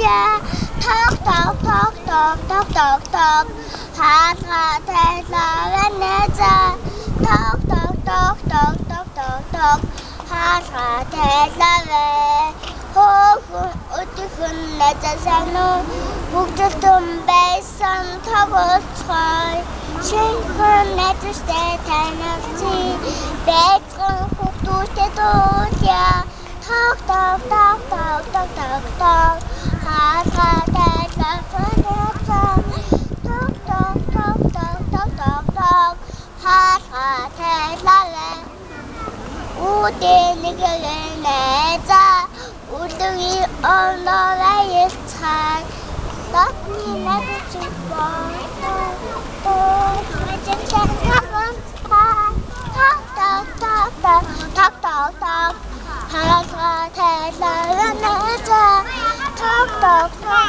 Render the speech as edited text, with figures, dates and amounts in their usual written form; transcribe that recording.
дүүя ток ток ток ток ток ток ток хаалга тайлавэнэза ток ток ток ток ток ток ток хаалга тайлавэ хөөг өдгөн нэзэсэнү бүгдтэн байсан тогоцгой шинхэн нэзэстэй танавчи бэцэн хөвгтүүтэй дүүя ток ток ток ток ток ток ток хаалга тайлавэнэза ток ток ток ток ток ток ток хаалга тайлавэ Udinigэнэза Удуги онорайцхай Татни мэдчихбоо Ток